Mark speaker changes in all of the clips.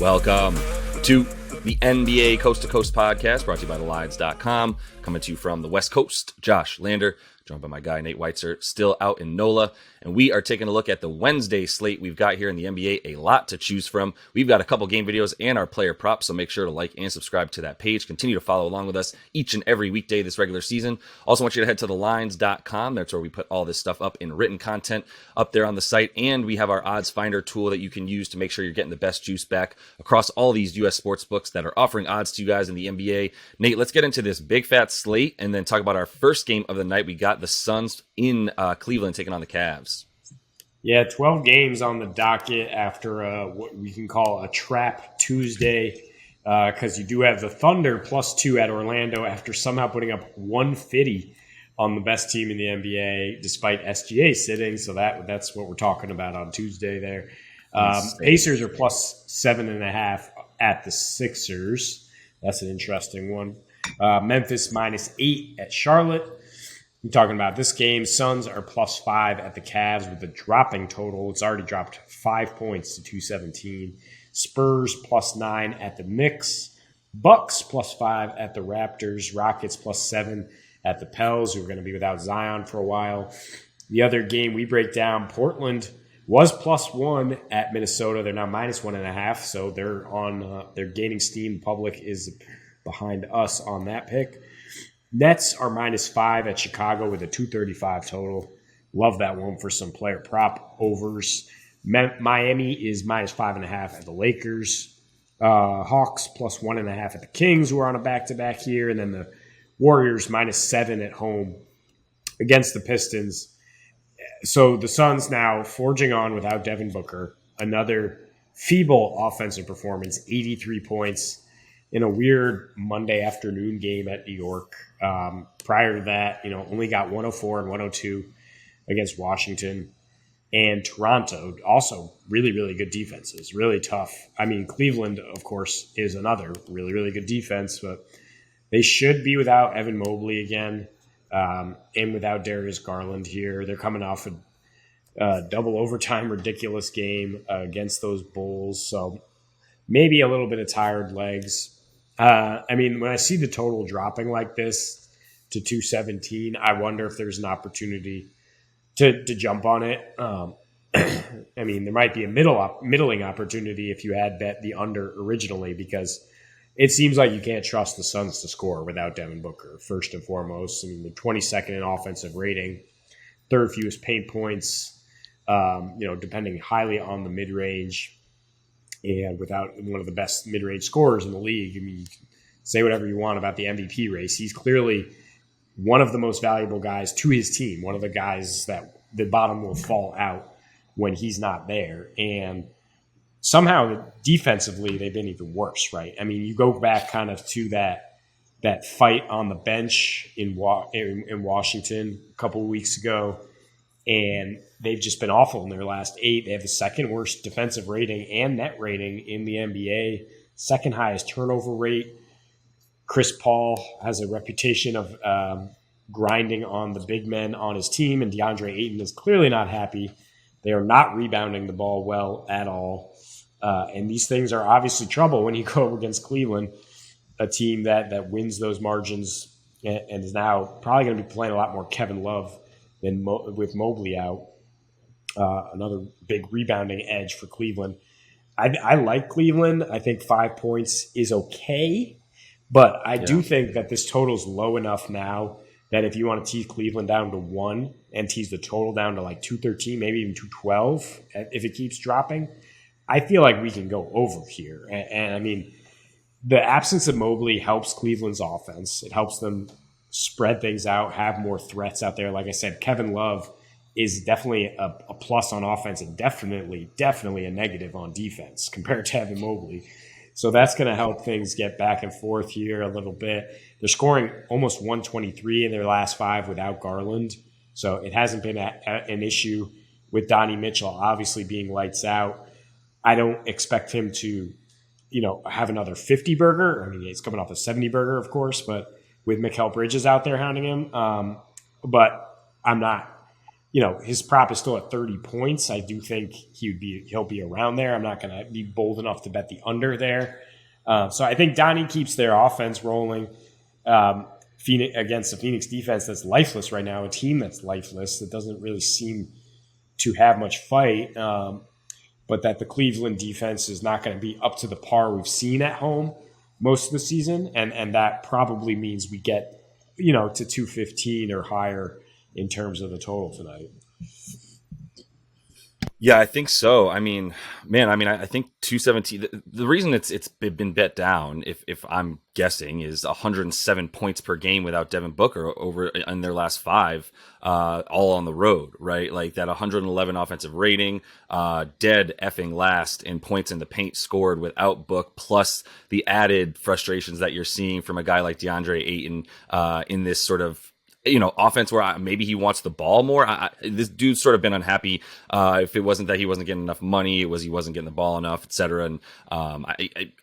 Speaker 1: Welcome to the NBA Coast to Coast podcast, brought to you by legalized.com. Coming to you from the West Coast, Josh Lander, joined by my guy Nate Weitzer, still out in NOLA. And we are taking a look at the Wednesday slate we've got here in the NBA. A lot to choose from. We've got a couple game videos and our player props, so make sure to like and subscribe to that page. Continue to follow along with us each and every weekday this regular season. Also want you to head to thelines.com. That's where we put all this stuff up in written content up there on the site. And we have our odds finder tool that you can use to make sure you're getting the best juice back across all these U.S. sports books that are offering odds to you guys in the NBA. Nate, let's get into this big fat slate and then talk about our first game of the night. We got the SUNS in Cleveland taking on the Cavs.
Speaker 2: Yeah, 12 games on the docket after what we can call a trap Tuesday, because you do have the Thunder +2 at Orlando after somehow putting up 150 on the best team in the NBA despite SGA sitting. So that's what we're talking about on Tuesday there. Pacers are +7.5 at the Sixers. That's an interesting one. Memphis -8 at Charlotte. I'm talking about this game. Suns are +5 at the Cavs with a dropping total. It's already dropped 5 points to 217. Spurs +9 at the Knicks. Bucks +5 at the Raptors. Rockets +7 at the Pels, who are going to be without Zion for a while. The other game we break down, Portland was +1 at Minnesota. They're now -1.5, so they're gaining steam. Public is behind us on that pick. Nets are -5 at Chicago with a 235 total. Love that one for some player prop overs. Miami is -5.5 at the Lakers. Hawks +1.5 at the Kings, who are on a back-to-back here. And then the Warriors -7 at home against the Pistons. So the Suns now forging on without Devin Booker. Another feeble offensive performance, 83 points in a weird Monday afternoon game at New York. Prior to that, only got 104 and 102 against Washington. And Toronto, also really, really good defenses, really tough. I mean, Cleveland, of course, is another really, really good defense, but they should be without Evan Mobley again, and without Darius Garland here. They're coming off a double overtime ridiculous game against those Bulls, so maybe a little bit of tired legs. When I see the total dropping like this to 217, I wonder if there's an opportunity to jump on it. There might be a middling opportunity if you had bet the under originally, because it seems like you can't trust the Suns to score without Devin Booker, first and foremost. They're 22nd in offensive rating, third fewest paint points, depending highly on the mid-range. And without one of the best mid-range scorers in the league, you can say whatever you want about the MVP race. He's clearly one of the most valuable guys to his team, one of the guys that the bottom will fall out when he's not there. And somehow defensively, they've been even worse, right? You go back kind of to that fight on the bench in Washington a couple of weeks ago, and they've just been awful in their last 8. They have the second worst defensive rating and net rating in the NBA, second highest turnover rate. Chris Paul has a reputation of grinding on the big men on his team, and DeAndre Ayton is clearly not happy. They are not rebounding the ball well at all. And these things are obviously trouble when you go against Cleveland, a team that wins those margins and is now probably going to be playing a lot more Kevin Love than with Mobley out. Another big rebounding edge for Cleveland. I like Cleveland. I think 5 points is okay, but I do think that this total is low enough now that if you want to tease Cleveland down to 1 and tease the total down to like 213, maybe even 212, if it keeps dropping, I feel like we can go over here. And the absence of Mobley helps Cleveland's offense. It helps them spread things out, have more threats out there. Like I said, Kevin Love is definitely a plus on offense and definitely a negative on defense compared to Evan Mobley. So that's going to help things get back and forth here a little bit. They're scoring almost 123 in their last 5 without Garland. So it hasn't been an issue with Donnie Mitchell obviously being lights out. I don't expect him to, have another 50 burger. He's coming off a 70 burger, of course, but with Mikal Bridges out there hounding him. But I'm not his prop is still at 30 points. I do think he'll be around there. I'm not going to be bold enough to bet the under there. So I think Donnie keeps their offense rolling. Phoenix against the Phoenix defense that's lifeless right now, a team that's lifeless that doesn't really seem to have much fight. But that the Cleveland defense is not going to be up to the par we've seen at home most of the season, and that probably means we get to 215 or higher in terms of the total tonight.
Speaker 1: Yeah, I think so. I mean, man, I think 217. The reason it's been bet down, if I'm guessing, is 107 points per game without Devin Booker over in their last 5, all on the road, right? Like that 111 offensive rating, dead effing last in points in the paint scored without Book, plus the added frustrations that you're seeing from a guy like DeAndre Ayton in this sort of offense where maybe he wants the ball more. This dude's sort of been unhappy. If it wasn't that he wasn't getting enough money, it was he wasn't getting the ball enough, etc. And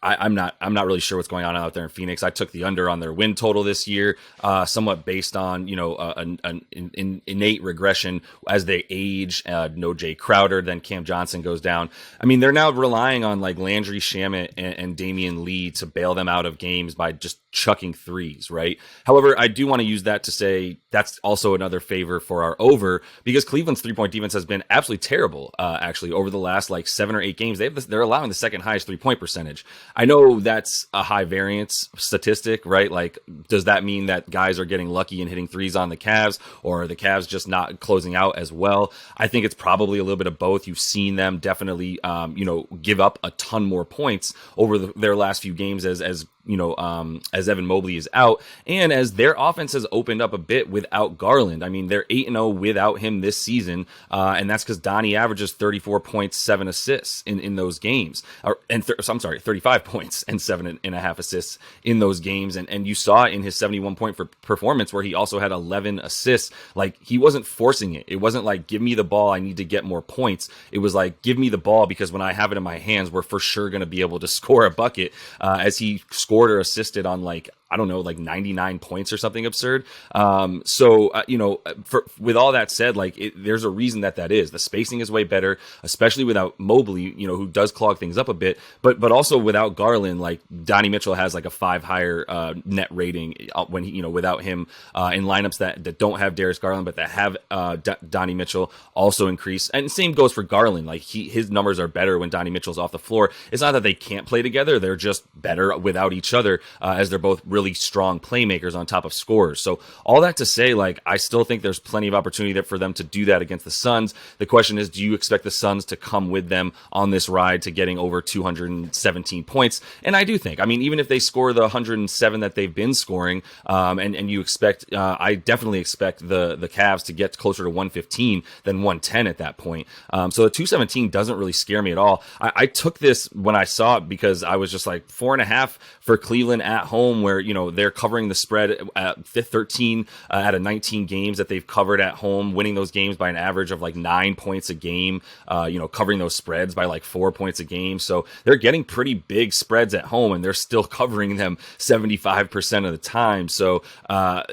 Speaker 1: I'm not really sure what's going on out there in Phoenix. I took the under on their win total this year, somewhat based on an innate regression as they age. No Jay Crowder, then Cam Johnson goes down. I mean, they're now relying on like Landry Shamet and Damian Lee to bail them out of games by just chucking threes, right? However, I do want to use that to say that's also another favor for our over, because Cleveland's 3-point defense has been absolutely terrible, actually, over the last like 7 or 8 games. They're allowing the second highest 3-point percentage. I know that's a high variance statistic, right? Like, does that mean that guys are getting lucky and hitting threes on the Cavs, or are the Cavs just not closing out as well? I think it's probably a little bit of both. You've seen them definitely, give up a ton more points over their last few games as Evan Mobley is out, and as their offense has opened up a bit without Garland. I mean, they're 8-0 without him this season, and that's because Donnie averages 34 points, 7 assists in those games. 35 points and 7.5 assists in those games, and you saw it in his 71-point performance where he also had 11 assists. Like, he wasn't forcing it. It wasn't like, give me the ball, I need to get more points. It was like, give me the ball because when I have it in my hands, we're for sure going to be able to score a bucket, as he scored or assisted on like 99 points or something absurd. With all that said, there's a reason that is. The spacing is way better, especially without Mobley, who does clog things up a bit, but also without Garland. Like, Donnie Mitchell has like a 5 higher net rating when he, without him, in lineups that don't have Darius Garland but that have Donnie Mitchell also increase. And same goes for Garland. Like, his numbers are better when Donnie Mitchell's off the floor. It's not that they can't play together; they're just better without each other, as they're both really strong playmakers on top of scorers. So all that to say, I still think there's plenty of opportunity for them to do that against the Suns. The question is, do you expect the Suns to come with them on this ride to getting over 217 points? And I do think, even if they score the 107 that they've been scoring, and you expect, I definitely expect the Cavs to get closer to 115 than 110 at that point. So the 217 doesn't really scare me at all. I took this when I saw it because I was just like 4.5 for Cleveland at home, where they're covering the spread at 13 out of 19 games that they've covered at home, winning those games by an average of like 9 points a game, covering those spreads by like 4 points a game. So they're getting pretty big spreads at home, and they're still covering them 75% of the time. So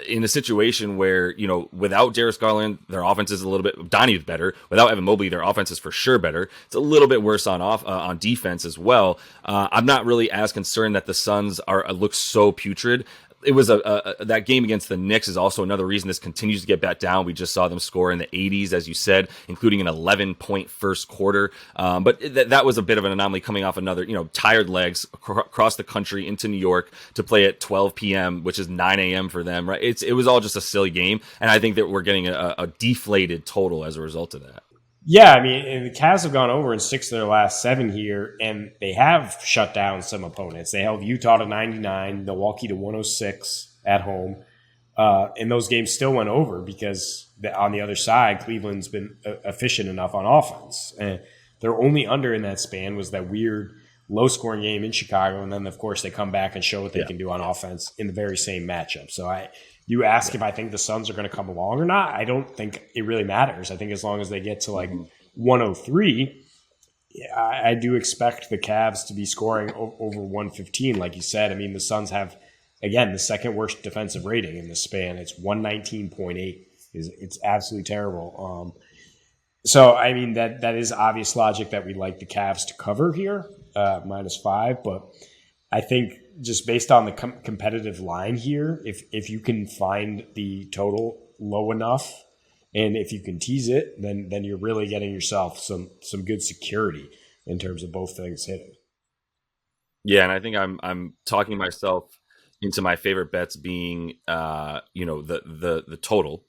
Speaker 1: in a situation where, without Darius Garland, their offense is a little bit, Donnie's better. Without Evan Mobley, their offense is for sure better. It's a little bit worse on defense as well. I'm not really as concerned that the Suns look so putrid. It was that game against the Knicks is also another reason this continues to get bet down. We just saw them score in the 80s, as you said, including an 11-point first quarter. But that was a bit of an anomaly coming off another, tired legs across the country into New York to play at 12 p.m., which is 9 a.m. for them, right? It was all just a silly game, and I think that we're getting a deflated total as a result of that.
Speaker 2: Yeah, the Cavs have gone over in 6 of their last 7 here, and they have shut down some opponents. They held Utah to 99, Milwaukee to 106 at home, and those games still went over because on the other side, Cleveland's been efficient enough on offense. And their only under in that span was that weird low-scoring game in Chicago, and then, of course, they come back and show what they can do on offense in the very same matchup. So you ask if I think the Suns are going to come along or not. I don't think it really matters. I think as long as they get to 103, I do expect the Cavs to be scoring over 115, like you said. The Suns have, again, the second worst defensive rating in this span. It's 119.8. It's absolutely terrible. So, I mean, that is obvious logic that we like the Cavs to cover here, -5. But I think just based on the competitive line here, if you can find the total low enough and if you can tease it, then you're really getting yourself some good security in terms of both things hitting.
Speaker 1: Yeah, and I think I'm talking myself into my favorite bets being the total,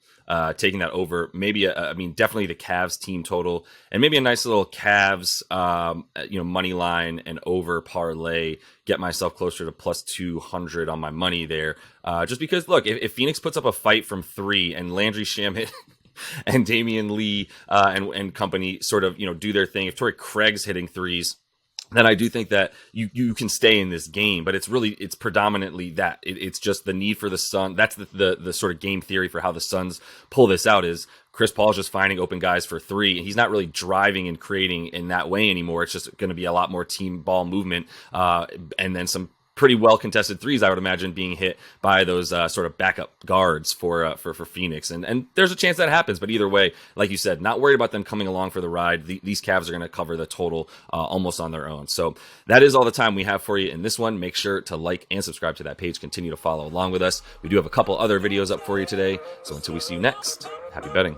Speaker 1: taking that over, maybe I mean definitely the Cavs team total, and maybe a nice little Cavs money line and over parlay, get myself closer to plus 200 on my money there, just because look, if Phoenix puts up a fight from 3 and Landry Shamet and Damian Lee and company sort of do their thing, if Torrey Craig's hitting threes, then I do think that you can stay in this game, but it's predominantly that it's just the need for the Sun. That's the sort of game theory for how the Suns pull this out is Chris Paul's just finding open guys for 3, and he's not really driving and creating in that way anymore. It's just going to be a lot more team ball movement, and then some pretty well contested threes, I would imagine, being hit by those sort of backup guards for Phoenix, and there's a chance that happens. But either way, like you said, not worried about them coming along for the ride. These Cavs are going to cover the total almost on their own. So that is all the time we have for you in this one. Make sure to like and subscribe to that page. Continue to follow along with us. We do have a couple other videos up for you today. So until we see you next, happy betting.